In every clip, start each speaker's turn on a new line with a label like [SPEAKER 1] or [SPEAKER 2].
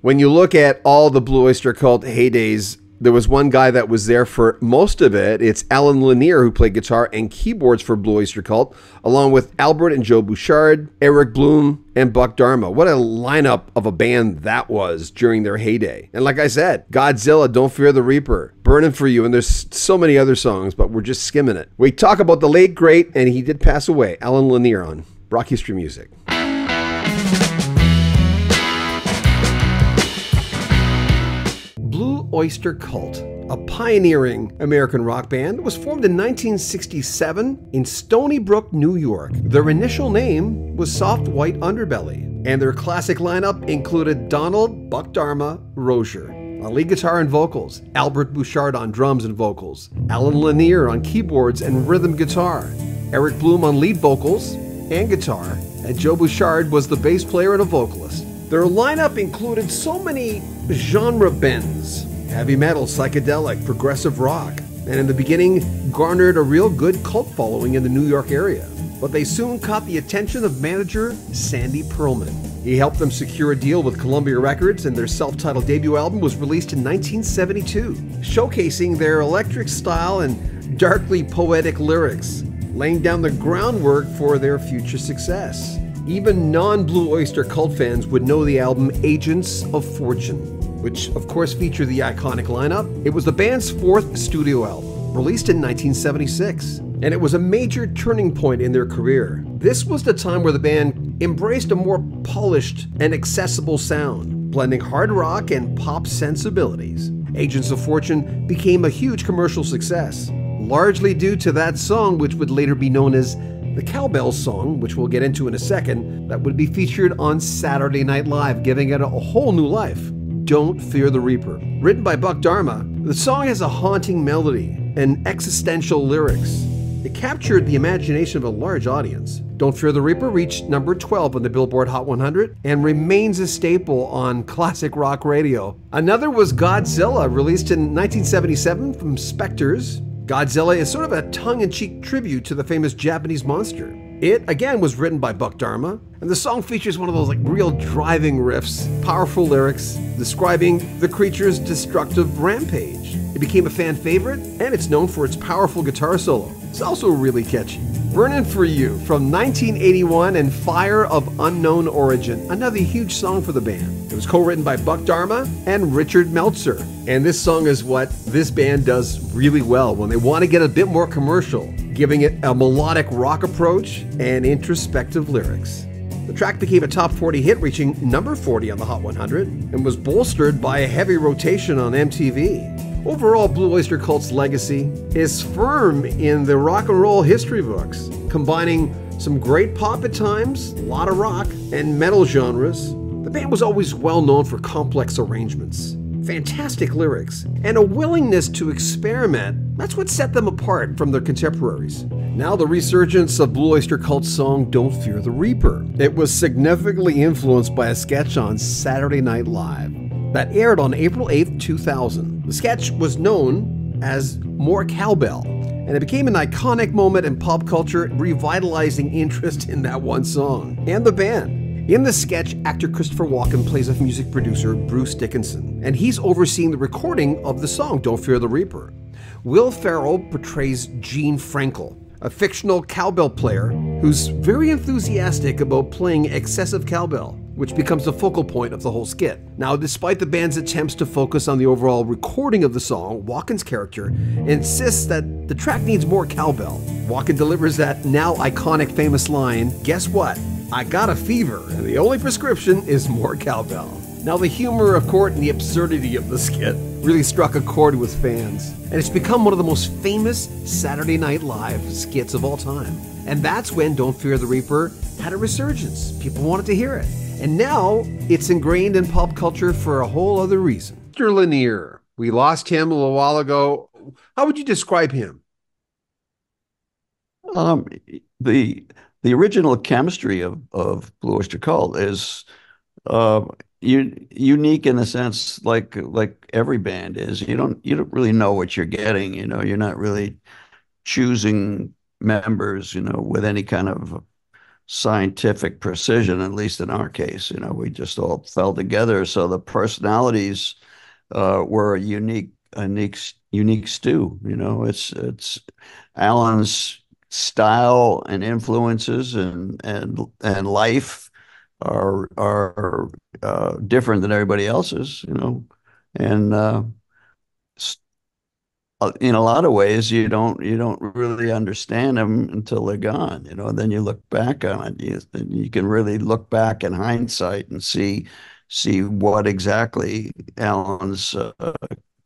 [SPEAKER 1] When you look at all the Blue Oyster Cult heydays, there was one guy that was there for most of it. It's Alan Lanier, who played guitar and keyboards for Blue Oyster Cult, along with Albert and Joe Bouchard, Eric Bloom, and Buck Dharma. What a lineup of a band that was during their heyday. And like I said, Godzilla, Don't Fear the Reaper, Burning for You, and there's so many other songs, but we're just skimming it. We talk about the late, great, and he did pass away, Alan Lanier on Rock History Music. Blue Oyster Cult, a pioneering American rock band, was formed in 1967 in Stony Brook, New York. Their initial name was Soft White Underbelly, and their classic lineup included Donald Buck Dharma Rozier on lead guitar and vocals, Albert Bouchard on drums and vocals, Alan Lanier on keyboards and rhythm guitar, Eric Bloom on lead vocals and guitar, and Joe Bouchard was the bass player and a vocalist. Their lineup included so many genre bends: heavy metal, psychedelic, progressive rock, and in the beginning garnered a real good cult following in the New York area. But they soon caught the attention of manager Sandy Pearlman. He helped them secure a deal with Columbia Records, and their self-titled debut album was released in 1972, showcasing their electric style and darkly poetic lyrics, laying down the groundwork for their future success. Even non-Blue Oyster Cult fans would know the album Agents of Fortune, which of course featured the iconic lineup. It was the band's fourth studio album, released in 1976, and it was a major turning point in their career. This was the time where the band embraced a more polished and accessible sound, blending hard rock and pop sensibilities. Agents of Fortune became a huge commercial success, largely due to that song, which would later be known as the Cowbell Song, which we'll get into in a second, that would be featured on Saturday Night Live, giving it a whole new life. Don't Fear the Reaper. Written by Buck Dharma, the song has a haunting melody and existential lyrics. It captured the imagination of a large audience. Don't Fear the Reaper reached number 12 on the Billboard Hot 100 and remains a staple on classic rock radio. Another was Godzilla, released in 1977 from Spectres. Godzilla is sort of a tongue-in-cheek tribute to the famous Japanese monster. It, again, was written by Buck Dharma, and the song features one of those real driving riffs, powerful lyrics, describing the creature's destructive rampage. It became a fan favorite, and it's known for its powerful guitar solo. It's also really catchy. Burnin' For You from 1981 and Fire of Unknown Origin, another huge song for the band. It was co-written by Buck Dharma and Richard Meltzer. And this song is what this band does really well when they want to get a bit more commercial, giving it a melodic rock approach and introspective lyrics. The track became a top 40 hit, reaching number 40 on the Hot 100, and was bolstered by a heavy rotation on MTV. Overall, Blue Oyster Cult's legacy is firm in the rock and roll history books, combining some great pop at times, a lot of rock, and metal genres. The band was always well known for complex arrangements, fantastic lyrics, and a willingness to experiment. That's what set them apart from their contemporaries. Now the resurgence of Blue Oyster Cult's song Don't Fear the Reaper. It was significantly influenced by a sketch on Saturday Night Live that aired on April 8th, 2000. The sketch was known as More Cowbell, and it became an iconic moment in pop culture, revitalizing interest in that one song and the band. In the sketch, actor Christopher Walken plays a music producer, Bruce Dickinson, and he's overseeing the recording of the song Don't Fear the Reaper. Will Ferrell portrays Gene Frankel, a fictional cowbell player who's very enthusiastic about playing excessive cowbell, which becomes the focal point of the whole skit. Now, despite the band's attempts to focus on the overall recording of the song, Walken's character insists that the track needs more cowbell. Walken delivers that now iconic famous line, "Guess what? I got a fever, and the only prescription is more cowbell." Now, the humor, of course, and the absurdity of the skit really struck a chord with fans, and it's become one of the most famous Saturday Night Live skits of all time. And that's when Don't Fear the Reaper had a resurgence. People wanted to hear it. And now it's ingrained in pop culture for a whole other reason. Mr. Lanier, we lost him a little while ago. How would you describe him?
[SPEAKER 2] Um, the original chemistry of Blue Oyster Cult is unique in the sense like every band is. You don't really know what you're getting. You're not really choosing members, with any kind of scientific precision, at least in our case. We just all fell together. So the personalities were a unique stew. It's Alan's style and influences and life are different than everybody else's. And in a lot of ways, you don't really understand them until they're gone. And then you look back on it. You can really look back in hindsight and see what exactly Alan's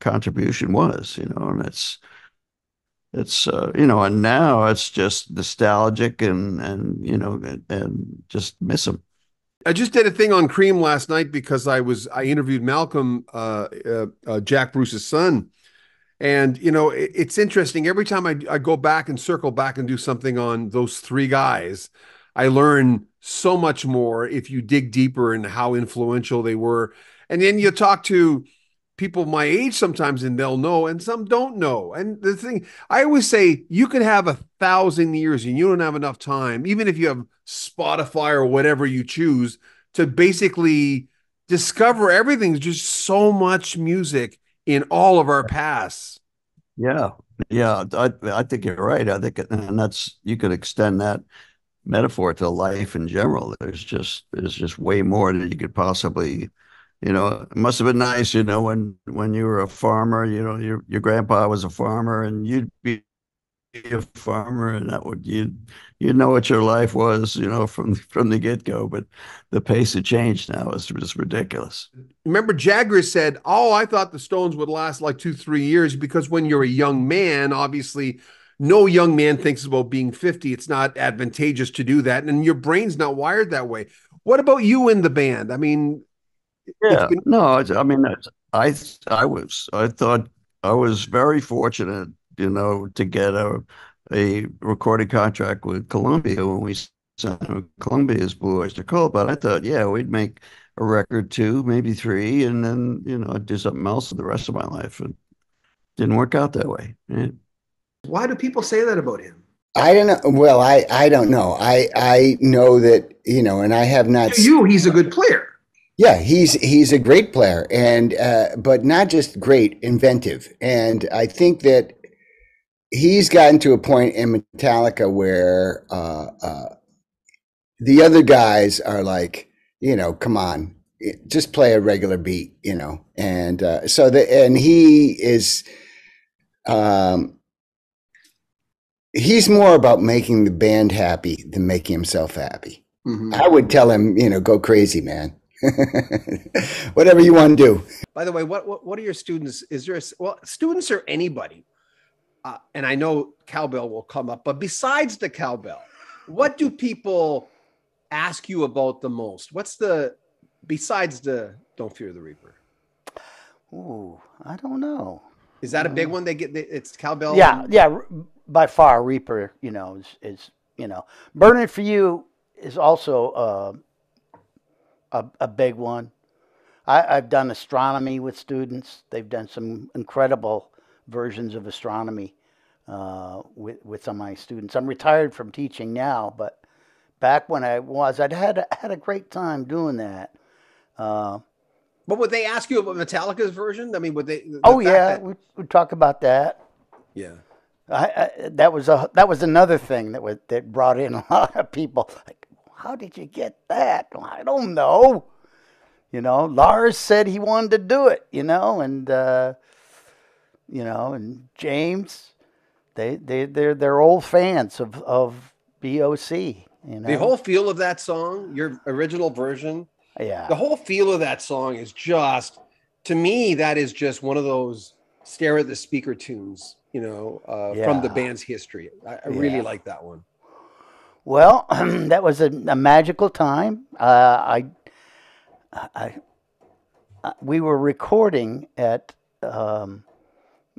[SPEAKER 2] contribution was. And and now it's just nostalgic and just miss him.
[SPEAKER 1] I just did a thing on Cream last night because I interviewed Malcolm, Jack Bruce's son. And it's interesting. Every time I go back and circle back and do something on those three guys, I learn so much more if you dig deeper in how influential they were. And then you talk to people my age sometimes and they'll know and some don't know. And the thing I always say, you could have 1,000 years and you don't have enough time, even if you have Spotify or whatever you choose, to basically discover everything. There's just so much music in all of our pasts.
[SPEAKER 2] Yeah, yeah, I think you're right. I think, and that's you could extend that metaphor to life in general. There's just way more than you could possibly. It must have been nice, when you were a farmer. Your grandpa was a farmer, and you'd be a farmer, and that would you know what your life was, from the get-go. But the pace of change now is just ridiculous.
[SPEAKER 1] Remember, Jagger said, "Oh, I thought the Stones would last like 2, 3 years because when you're a young man, obviously, no young man thinks about being 50. It's not advantageous to do that, and your brain's not wired that way." What about you in the band? I mean, it's
[SPEAKER 2] Yeah,
[SPEAKER 1] been
[SPEAKER 2] no, I mean, I thought I was very fortunate, to get a recording contract with Columbia when we signed Columbia's Blue Oyster Cult. But I thought, yeah, we'd make a record, two, maybe three, and then I'd do something else for the rest of my life. It didn't work out that way. Yeah.
[SPEAKER 1] why do people say that about him?
[SPEAKER 3] I don't know. Well, I don't know. I know that, and I have not.
[SPEAKER 1] To you, he's a good player.
[SPEAKER 3] Yeah, he's a great player, and but not just great, inventive. And I think that he's gotten to a point in Metallica where the other guys are like, come on, just play a regular beat, and and he is. He's more about making the band happy than making himself happy.
[SPEAKER 1] Mm-hmm.
[SPEAKER 3] I would tell him, go crazy, man. Whatever you want to do.
[SPEAKER 1] By the way, what are your students? Is there students or anybody? And I know cowbell will come up, but besides the cowbell, what do people ask you about the most? Besides the Don't Fear the Reaper?
[SPEAKER 4] Ooh, I don't know.
[SPEAKER 1] Is that a big one? It's cowbell.
[SPEAKER 4] Yeah. By far, Reaper, is Burning for You is also a big one. I've done astronomy with students. They've done some incredible versions of astronomy with some of my students. I'm retired from teaching now, but back when I'd had a great time doing that.
[SPEAKER 1] But would they ask you about Metallica's version? I mean, would they?
[SPEAKER 4] Oh yeah, we'd talk about that.
[SPEAKER 1] Yeah.
[SPEAKER 4] That was another thing that brought in a lot of people. Like, how did you get that? I don't know. Lars said he wanted to do it. And James, they're old fans of BOC.
[SPEAKER 1] The whole feel of that song, your original version.
[SPEAKER 4] Yeah.
[SPEAKER 1] The whole feel of that song is just, to me, that is just one of those stare at the speaker tunes. From the band's history. I really like that one.
[SPEAKER 4] Well, that was a magical time. We were recording at it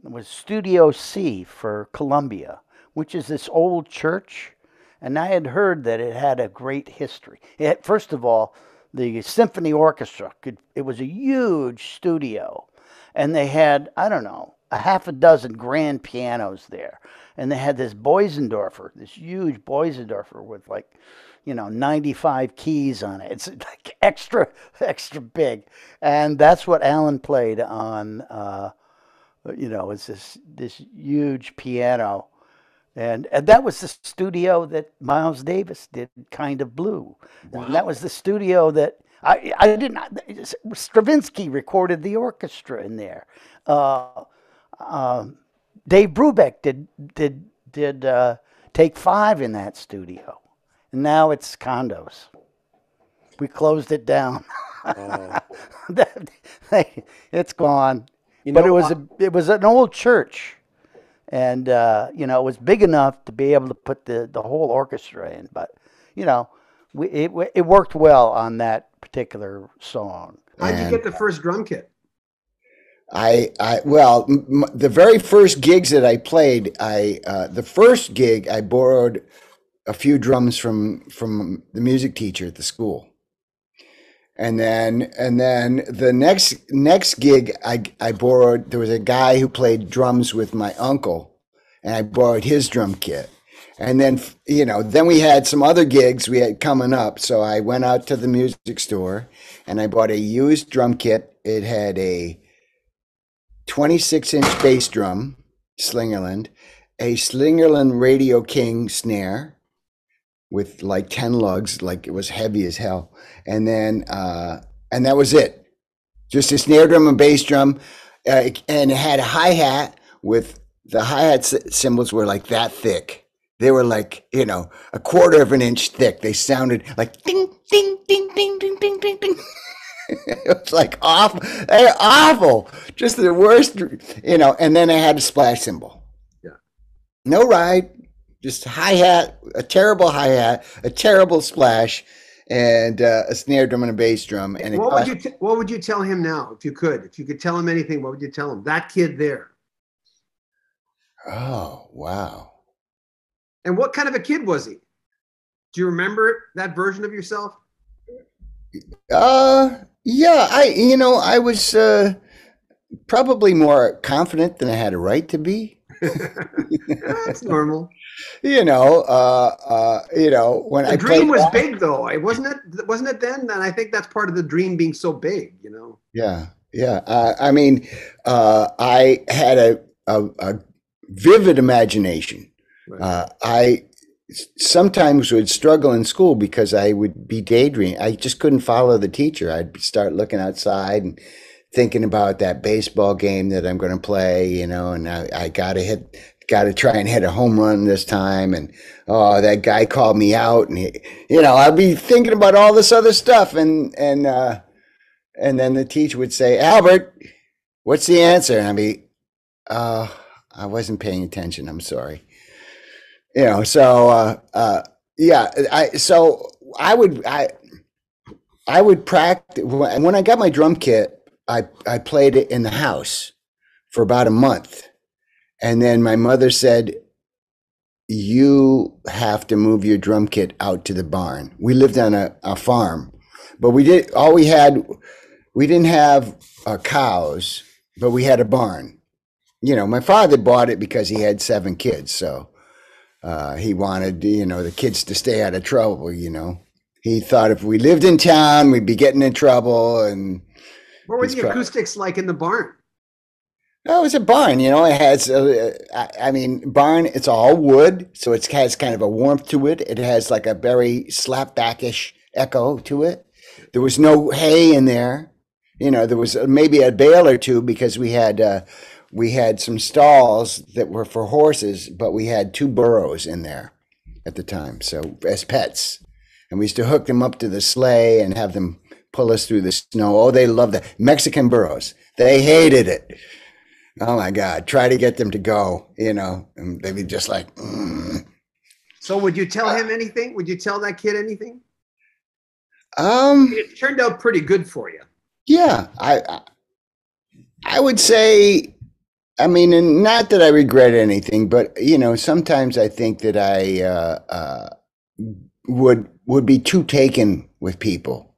[SPEAKER 4] was Studio C for Columbia, which is this old church, and I had heard that it had a great history. First of all, the symphony orchestra it was a huge studio, and they had, I don't know, a half a dozen grand pianos there. And they had this Boisendorfer, this huge Boisendorfer with 95 keys on it. It's like extra big, and that's what Alan played on. It's this huge piano, and that was the studio that Miles Davis did Kind of Blue, and that was the studio that I didn't. Stravinsky recorded the orchestra in there. Dave Brubeck did Take Five in that studio. And now it's condos. We closed it down. It's gone. But it was an old church, and it was big enough to be able to put the whole orchestra in. But it worked well on that particular song.
[SPEAKER 1] How'd you get the first drum kit?
[SPEAKER 3] The very first gigs that I played, the first gig I borrowed a few drums from the music teacher at the school, and then the next gig I borrowed. There was a guy who played drums with my uncle, and I borrowed his drum kit. And then then we had some other gigs we had coming up, so I went out to the music store and I bought a used drum kit. It had a 26-inch bass drum, Slingerland, a Slingerland Radio King snare with like 10 lugs, like it was heavy as hell. And then, and that was it. Just a snare drum and bass drum. And it had a hi-hat with the hi-hat cymbals were like that thick. They were like, a quarter of an inch thick. They sounded like ding, ding, ding, ding, ding, ding, ding, ding. It was like awful. They're awful. Just the worst, and then I had a splash cymbal.
[SPEAKER 1] Yeah.
[SPEAKER 3] No ride. Just hi-hat, a terrible hi-hat, a terrible splash, and a snare drum and a bass drum. And
[SPEAKER 1] what would you tell him now, if you could? If you could tell him anything, what would you tell him? That kid there.
[SPEAKER 3] Oh, wow.
[SPEAKER 1] And what kind of a kid was he? Do you remember that version of yourself?
[SPEAKER 3] Yeah. I was probably more confident than I had a right to be.
[SPEAKER 1] That's normal.
[SPEAKER 3] When
[SPEAKER 1] the dream was big, though. Wasn't it then? And I think that's part of the dream being so big.
[SPEAKER 3] Yeah. I had a vivid imagination. Right. I sometimes would struggle in school because I would be daydreaming. I just couldn't follow the teacher. I'd start looking outside and thinking about that baseball game that I'm going to play, and I got to try and hit a home run this time. And, that guy called me out, and I'd be thinking about all this other stuff. And then the teacher would say, "Albert, what's the answer?" And I'd be, I wasn't paying attention. I'm sorry. I would practice. When I got my drum kit, I played it in the house for about a month. And then my mother said, "You have to move your drum kit out to the barn." We lived on a farm, but we didn't have cows, but we had a barn. My father bought it because he had 7 kids. So he wanted, the kids to stay out of trouble, He thought if we lived in town, we'd be getting in trouble. And
[SPEAKER 1] what were the acoustics like in the barn?
[SPEAKER 3] Oh, it was a barn, it has, barn, it's all wood. So it has kind of a warmth to it. It has like a very slapbackish echo to it. There was no hay in there. There was maybe a bale or two because we had some stalls that were for horses, but we had 2 burros in there at the time. So as pets, and we used to hook them up to the sleigh and have them pull us through the snow. Oh, they loved that. Mexican burros. They hated it. Oh my God. Try to get them to go, and they'd be just like,
[SPEAKER 1] So would you tell him anything? Would you tell that kid anything? It turned out pretty good for you.
[SPEAKER 3] Yeah. I would say, and not that I regret anything, but sometimes I think that I would be too taken with people,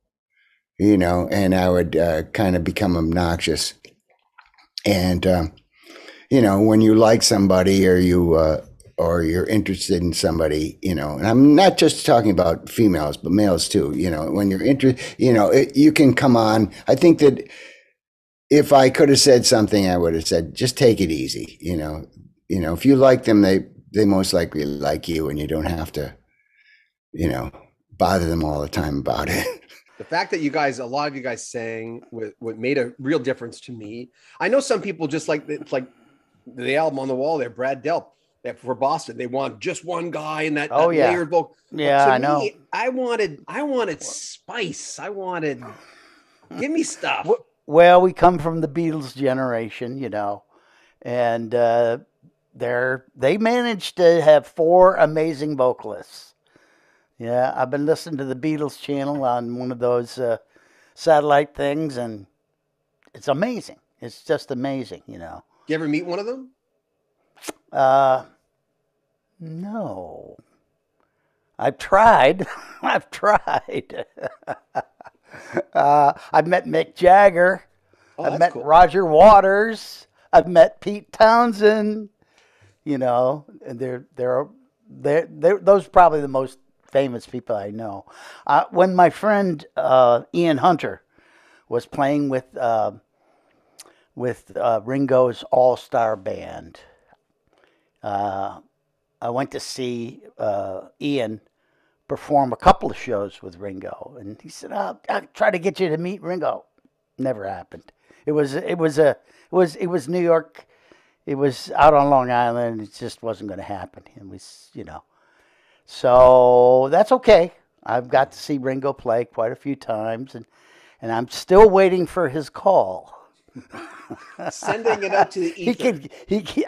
[SPEAKER 3] and I would kind of become obnoxious. And when you like somebody or you or you're interested in somebody, you know, and I'm not just talking about females, but males too, you know, when you're interested, you know, you can come on. I think that if I could have said something, I would have said, just take it easy. You know, if you like them, they most likely like you, and you don't have to, you know, bother them all the time about it.
[SPEAKER 1] The fact that a lot of you guys sang what made a real difference to me. I know some people just it's like the album on the wall there, Brad Delp, that for Boston, they want just one guy in that layered vocal.
[SPEAKER 4] Yeah, I know.
[SPEAKER 1] I wanted spice. Give me stuff.
[SPEAKER 4] Well, we come from the Beatles generation, you know, and they managed to have 4 amazing vocalists. Yeah, I've been listening to the Beatles channel on one of those satellite things, and it's amazing. It's just amazing, you know.
[SPEAKER 1] You ever meet one of them?
[SPEAKER 4] No. I've tried. I've tried. I've met Mick Jagger. I've met Roger Waters. I've met Pete Townsend. You know, and they're those are probably the most famous people I know. When my friend Ian Hunter was playing with Ringo's All-Star Band, I went to see Ian perform a couple of shows with Ringo, and he said, "I'll try to get you to meet Ringo." Never happened. It was New York. It was out on Long Island. It just wasn't going to happen. It was, you know. So that's okay. I've got to see Ringo play quite a few times, and I'm still waiting for his call.
[SPEAKER 1] Sending it up to the ether.
[SPEAKER 4] He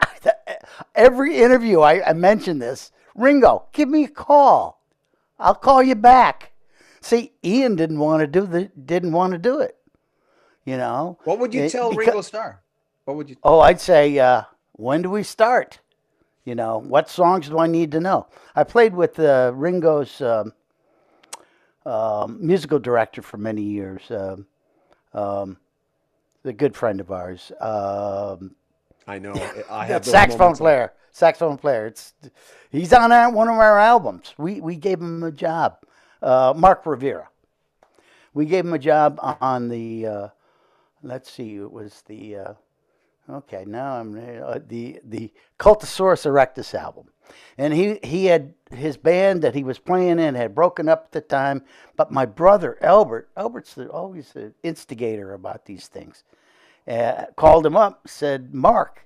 [SPEAKER 4] every interview I mention this. Ringo, give me a call. I'll call you back. See, Ian didn't want to do it. You know.
[SPEAKER 1] What would you tell Ringo Starr? What would you?
[SPEAKER 4] Oh, I'd say, when do we start? You know, what songs do I need to know? I played with Ringo's musical director for many years. A good friend of ours.
[SPEAKER 1] I know. I have
[SPEAKER 4] saxophone player. He's on one of our albums. We gave him a job. Mark Rivera. We gave him a job on the. Let's see. It was the. Okay, now I'm the Cultosaurus Erectus album, and he had his band that he was playing in had broken up at the time. But my brother Albert's always the instigator about these things. Called him up, said, "Mark,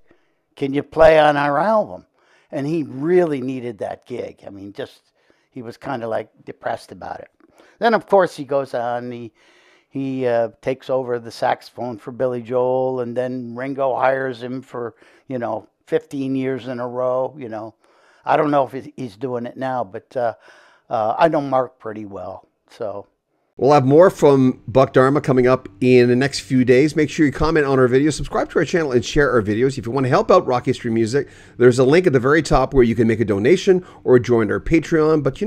[SPEAKER 4] can you play on our album?" And he really needed that gig. I mean, he was kind of like depressed about it. Then of course he goes on. He takes over the saxophone for Billy Joel, and then Ringo hires him for, 15 years in a row, I don't know if he's doing it now, but I know Mark pretty well, so.
[SPEAKER 1] We'll have more from Buck Dharma coming up in the next few days. Make sure you comment on our videos, subscribe to our channel, and share our videos. If you want to help out Rock History Music, there's a link at the very top where you can make a donation or join our Patreon, but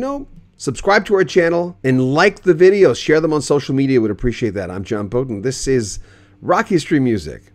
[SPEAKER 1] subscribe to our channel and like the videos. Share them on social media. Would appreciate that. I'm John Bowden. This is Rock History Music.